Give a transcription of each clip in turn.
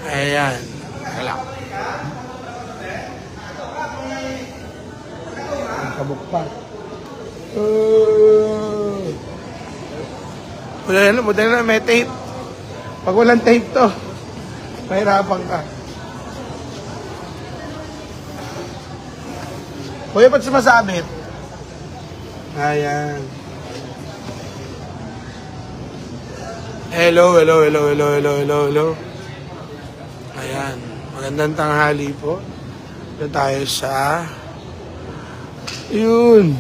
Ayan. Wala. Ang kabuk pa. Buti na may tape. Pag walang tape to, mahirapan ka. Kuya, ba't sumasabit? Ayan. Hello. Ayan. Magandang tanghali po. Ito tayo sa... Yun.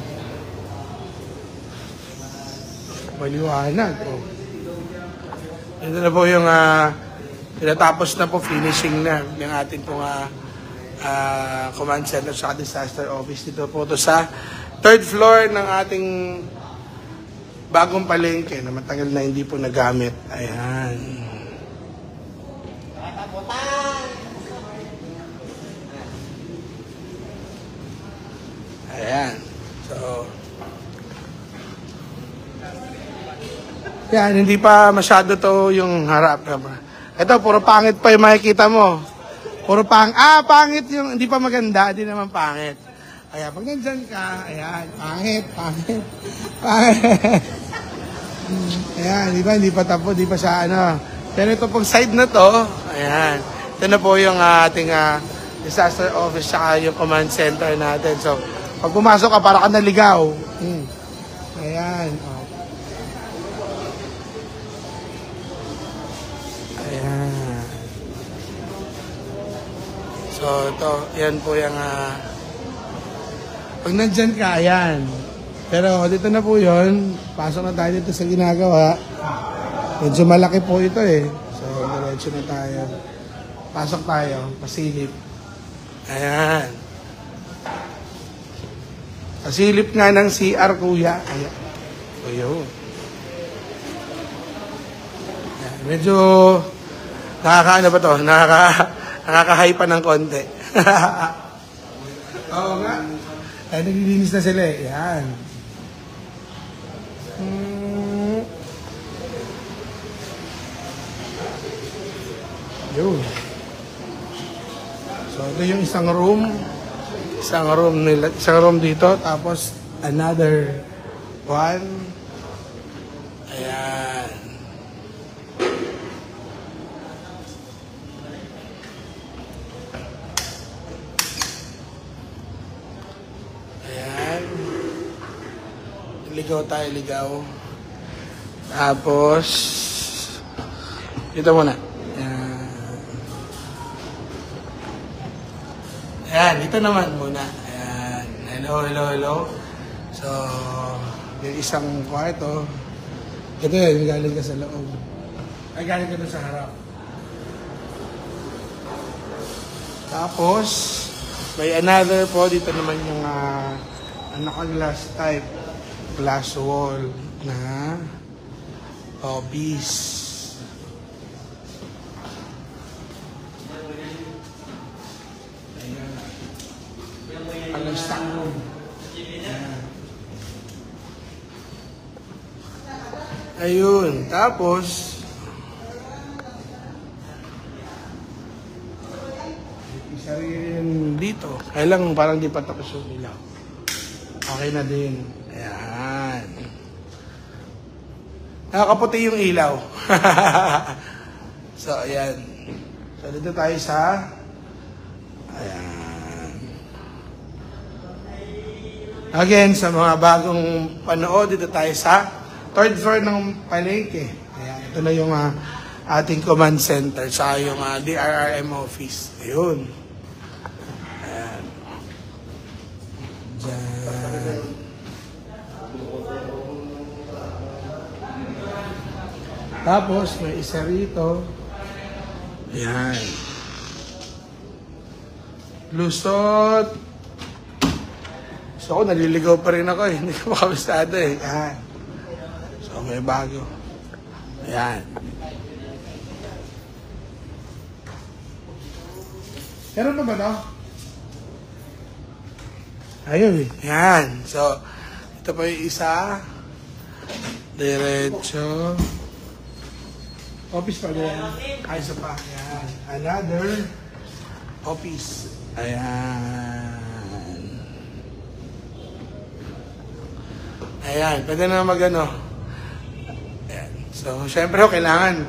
Maliwanag. Oh. Ito na po yung... tinatapos na po, finishing na yung ating pong... command center sa disaster office. Dito po ito sa 3rd floor ng ating bagong palengke na matagal na hindi po nagamit. Ayan. Ayan. So, yan, hindi pa masyado to yung harap. Ito, puro pangit pa yung makikita mo. Puro pangit yung, hindi pa maganda, hindi naman pangit. Kaya pag nandyan ka, ayan, pangit. Ayan, hindi pa tapos, hindi pa siya ano. Pero ito pong side na to, ayan, ito na po yung ating disaster office saka yung command center natin. So, pag pumasok ka, para ka naligaw. Ayan, oh. Ayan. So, ito, yan po yung, pag nandyan ka, ayan. Pero dito na po yun, pasok na tayo dito sa ginagawa. Medyo malaki po ito eh. So, diretso na tayo. Pasok tayo, pasilip. Ayan. Pasilip nga ng CR, kuya. Ayan. Ayun. Ayan. Medyo, nakakaano ba to? Nakakahay pa ng konti. Oo nga. Ay, naglilinis na sila eh. Yan. Yun. So, ito yung isang room. Isang room dito. Tapos, another one. Ayan. Ligaw. Tapos, dito muna. Ayan, dito naman muna. Ayan, hello. So, yung isang kwarto. Ito yun, galing ka sa loob. Ay, galing ka doon sa harap. Tapos, may another po. Dito naman yung naka-glass type. Glass wall na office. Ayan. Ang stock room. Ayan. Ayun. Tapos, isa rin dito. Kailang parang di pa tapos yung ilaw. Okay na din. Ayan. Nakakaputi yung ilaw. So, ayan. So, dito tayo sa... Ayan. Again, sa mga bagong panood, dito tayo sa 3rd floor ng palengke. Ayan. Ito na yung ating command center sa yung DRRM office. Ayun. Ayan. Diyan. Tapos, may isa rito. Ayan. Lusot. So, ako, naliligaw pa rin ako eh. Hindi ko makabistado eh. Ayan. So, may bago. Ayan. Meron na ba ito? Ayun eh. Ayan. So, ito pa yung isa. Diretso. Office pa rin. Ay, isa pa. Ayan. Another office. Ayan. Ayan. Pwede na mag-ano. Ayan. So, syempre, kailangan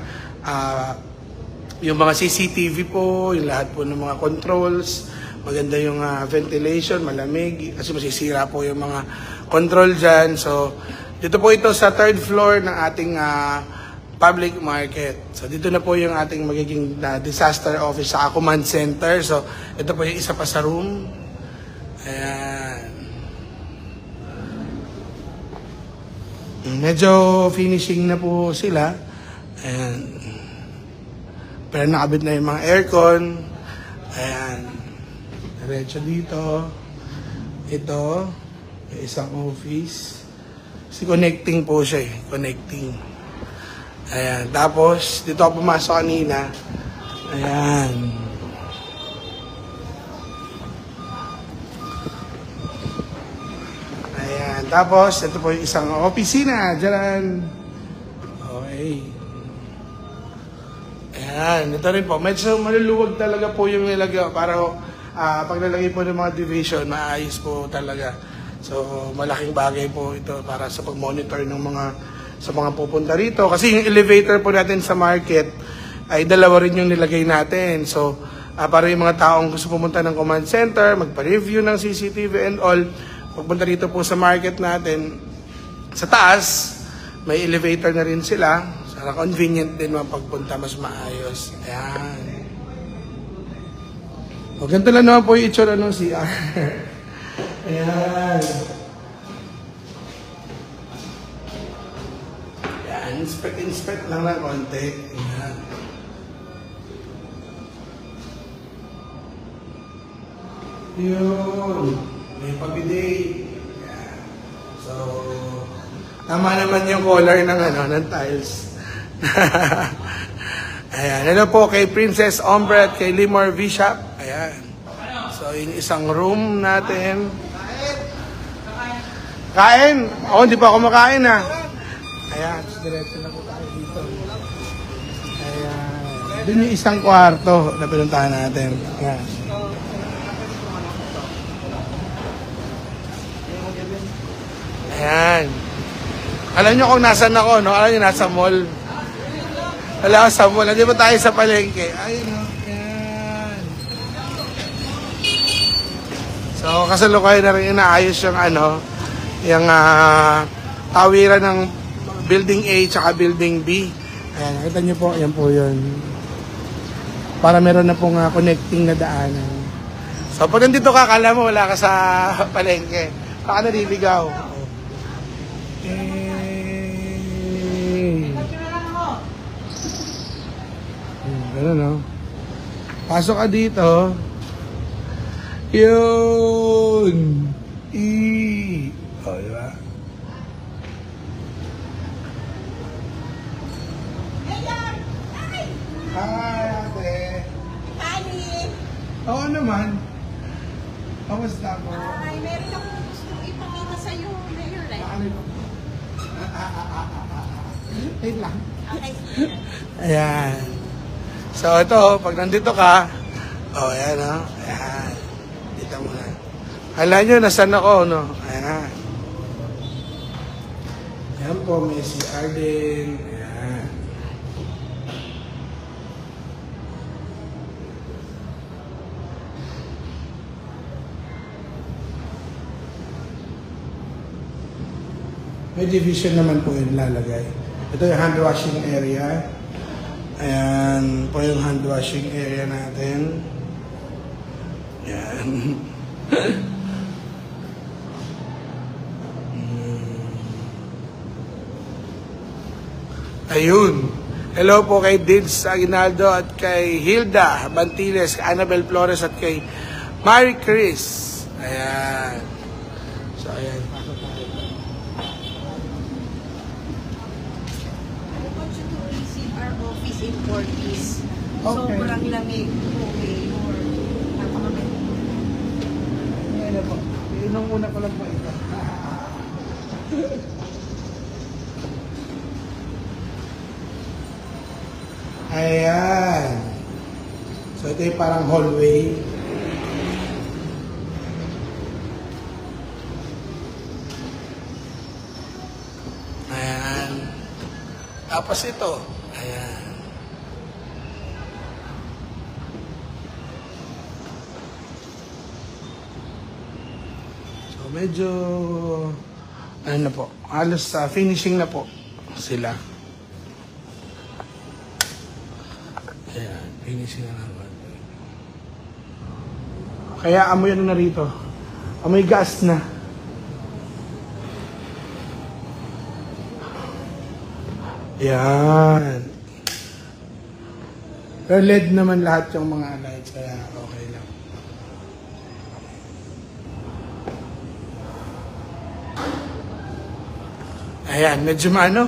yung mga CCTV po, yung lahat po ng mga controls, maganda yung ventilation, malamig, kasi masisira po yung mga control dyan. So, dito po ito sa third floor ng ating public market. So, dito na po yung ating magiging disaster office sa command center. So, ito po yung isa pa sa room. Ayan. Medyo finishing na po sila. Ayan. Pero nakabit na yung mga aircon. Ayan. Diretso dito. Ito. Yung isang office. Kasi connecting po siya eh. Connecting. Ayan. Tapos, dito ako pumasok kanina. Ayan. Ayan. Tapos, ito po yung isang opisina. Diyan. Okay. Ayan. Ito rin po. Medyo maluluwag talaga po yung nilagay. Para pag nalagay po ng mga division, maayos po talaga. So, malaking bagay po ito para sa pag-monitor ng sa mga pupunta rito. Kasi yung elevator po natin sa market ay dalawa rin yung nilagay natin. So, para yung mga taong gusto pumunta ng command center, magpa-review ng CCTV and all, pagpunta rito po sa market natin, sa taas, may elevator na rin sila. Sana convenient din mapagpunta, mas maayos. Ayan. O, ganito lang naman po yung itsura ng CR. Ayan. Ayan. Inspect lang ng konti. Ayan. Yun. May pabiday. Ayan. So, tama naman yung color ng tiles. Ayan. Hello po kay Princess Ombre at kay Limor V-Shop. Ayan. So, yung isang room natin. Kain! Oo, hindi pa ako makain ha. Ayan, diretso na po tayo dito. Ayan. Doon yung isang kwarto na pinuntahan natin. Ayan. Ayan. Alam nyo kung nasan ako, no? Alam nyo, nasa mall. Wala ako sa mall. Hindi ba tayo sa palengke? Ayun, no? Ayan. So, kasalukuyan na rin inaayos yung yung tawiran ng building A tsaka building B. Ayan, nakita nyo po, yan po yun. Para meron na pong connecting na daanan. So, pag nandito ka, kala mo wala ka sa palengke. Baka naliligaw. Ganun, no? Pasok ka dito. Yun! O, diba? Hi, ate. Hi! Oo naman. Kamusta po? Ay, meron akong gusto ipakita sa'yo, Mayor. Ano po? Wait lang. Okay. Ayan. So, ito, pag nandito ka, ayan, no? Ayan. Dito muna. Alam nyo, nasan ako, no? Ayan. Ayan po, may CR din. Ayan. May division naman po yung lalagay. Ito yung hand washing area. Ayan po yung hand washing area natin. Ayan. Ayun. Hello po kay Dids Aguinaldo at kay Hilda Bantiles, kay Annabel Flores at kay Mary Chris. Ayan. So, ayan. In Portis. Okay. Sobrang lamig po, Mayor. Napakaganda. Ayan na po. Inong una ko lang po ito. Ayan. So ito yung parang hallway. Ayan. Tapos ito. Ayan. So medyo ano na po, halos finishing na po sila. Ayan, finishing na naman. Kaya amoy ano na rito? Amoy gas na. Ayan. Pero LED naman lahat yung mga lights, kaya okay lang. Ayan, medyo maano.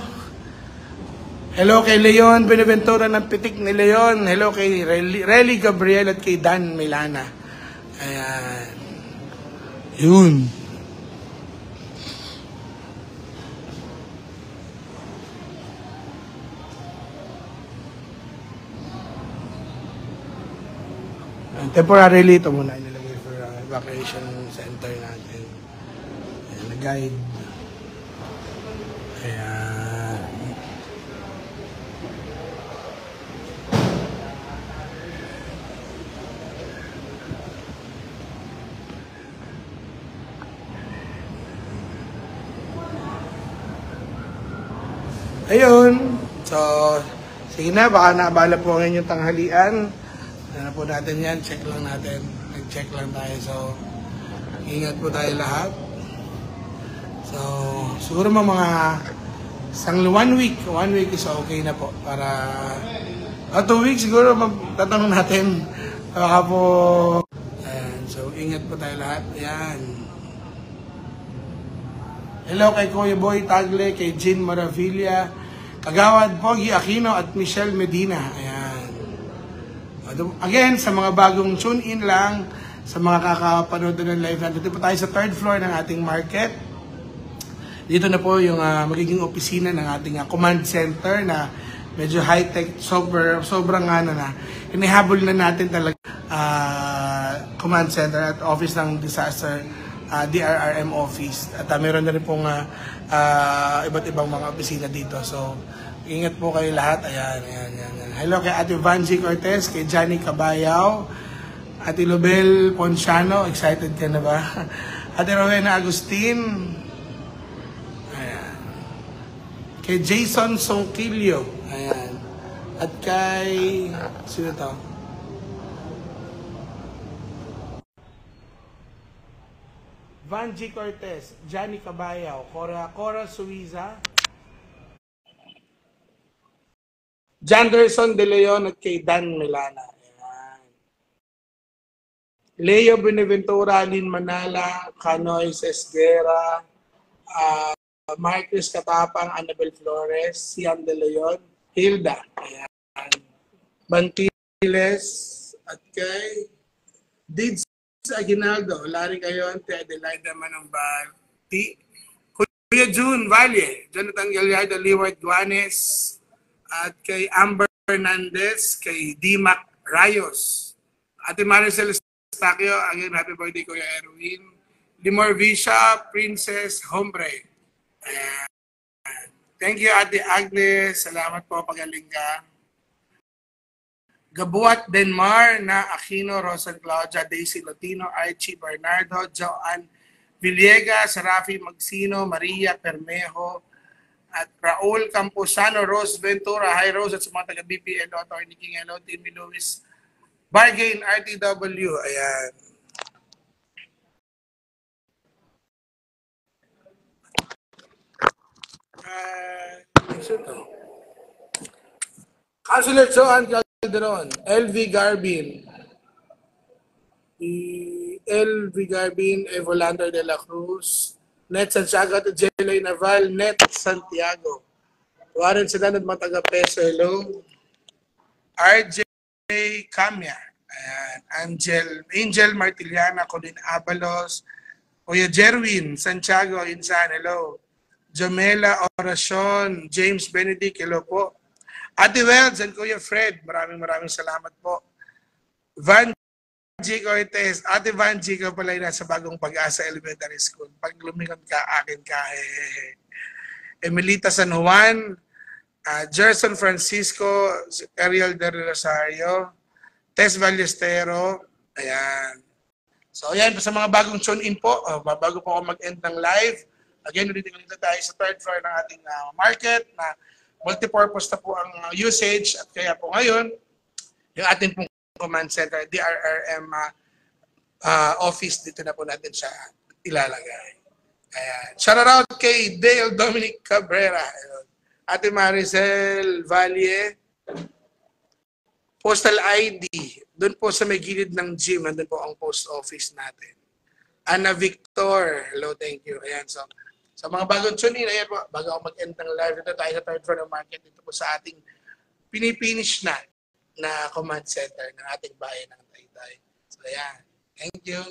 Hello kay Leon Benaventura ng Pitik ni Leon. Hello kay Relly Gabriel at kay Dan Milana. Ayan. Yun. Temporarily ito muna inilagay for evacuation center natin. Ayan, nag-guide. Ayan. Ayun. So, sige na, baka naabala po ngayon yung tanghalian. Ano po natin yan, check lang natin. Nag-check lang tayo. So, ingat po tayo lahat. So, siguro mga isang 1 week. 1 week is okay na po. Para, 2 weeks siguro tatanong natin. Baka po, ayan. So, ingat po tayo lahat. Ayan. Hello kay Kuya Boy Tagle, kay Jean Maravilla, Kagawad Pogi Aquino at Michelle Medina. Ayan. Again, sa mga bagong tune-in lang, sa mga kakapanood ng live natin, dito po tayo sa 3rd floor ng ating market. Dito na po yung magiging opisina ng ating command center na medyo high-tech, sobrang na inihabol na natin talaga command center at office ng disaster DRRM office. At meron na rin pong iba't ibang mga opisina dito. So, ingat po kayo lahat. Ayan. Hello kay Ate Vanji Cortez, kay Johnny Cabayao, Ate Lobel Ponciano, excited ka na ba? Ate Rowena Agustin, ayan. Kay Jason Songkilio, ayan. At kay, sino to? Vanji Cortez, Johnny Cabayao, Cora Suiza, Janderson De Leon at kay Dan Milana. Ayan. Leo Benaventura, Lynn Manala, Canoy Esguera, Marcus Katapang, Annabel Flores, Sian De Leon, Hilda. Ayan. Bantiles at kay Dids Aguinaldo, Larry Cayonte, Adelaida Manambati, Kuya June Valle, Jonathan Gallardo, Leeward Duanes, at kay Amber Fernandez, kay Dimac Rayos, Ate Maricel Estacio, again, happy birthday Kuya Erwin, Limor Visha, Princess Hombre. Thank you Ate Agnes, salamat po, pagaling ka. Gabuat Denmar na Aquino, Rosan Claudia, Daisy Lotino, Archie Bernardo, Joanne Villegas, Rafi Magsino, Maria Permejo, at Raul Camposano, Rose Ventura, hi Rose, at sa mga taga-BPL, Atty. King, hello, Timmy Lewis, Bargain, RTW, ayan. Councilor Joan Calderon, LV Garbin, Evolander de la Cruz, Net Santiago at Jelay Naval, Net Santiago, Warren Sedan at Mataga Peso, hello, RJ Camia, Angel Martiliana, Colin Abalos, Kuya Jerwin Santiago Insan, hello, Jamela Oracion, James Benedict, hello po, Ate Welds and Kuya Fred, maraming salamat po. Van G. Cortez, Ate Van G. ko pala yung nasa Bagong Pag-asa Elementary School. Pag lumingon ka, akin ka. Emilita San Juan, Gerson Francisco, Ariel de Rosario, Tess Ballestero, ayan. So ayan, sa mga bagong tune-in po, bago po ako mag-end ng live, again, dito tayo sa third floor ng ating market na multipurpose na po ang usage at kaya po ngayon, yung ating pong command center, DRRM office, dito na po natin siya ilalagay. Ayan. Shout out kay Dale Dominic Cabrera. Ate Maricel Valle, Postal ID, doon po sa may gilid ng gym, nandun po ang post office natin. Ana Victor, hello, thank you. Ayan, so sa mga bagong tune-in, ayan po, bago ako mag-end ng live, dito tayo sa third floor ng market, dito po sa ating pinipinish na command center ng ating bayan ng Taytay. So ayan, thank you.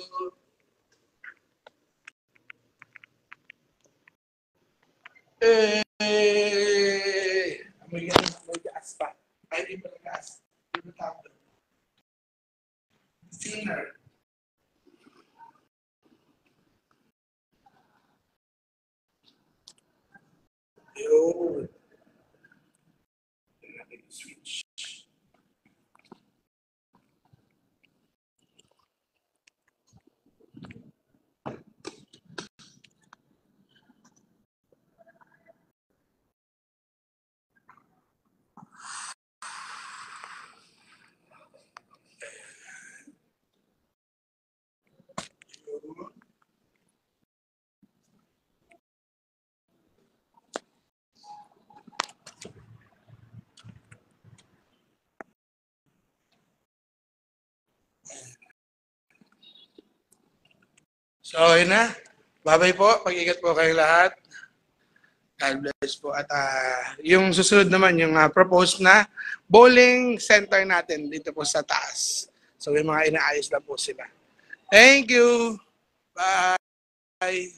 Amoy gas pa. Ay, di ba gas? Sinner. Yo. Switch. So, yun na. Bye-bye po. Pag-ingat po kayong lahat. God bless po. At yung susunod naman, yung proposed na bowling center natin dito po sa taas. So, yung mga inaayos lang po sila. Thank you. Bye.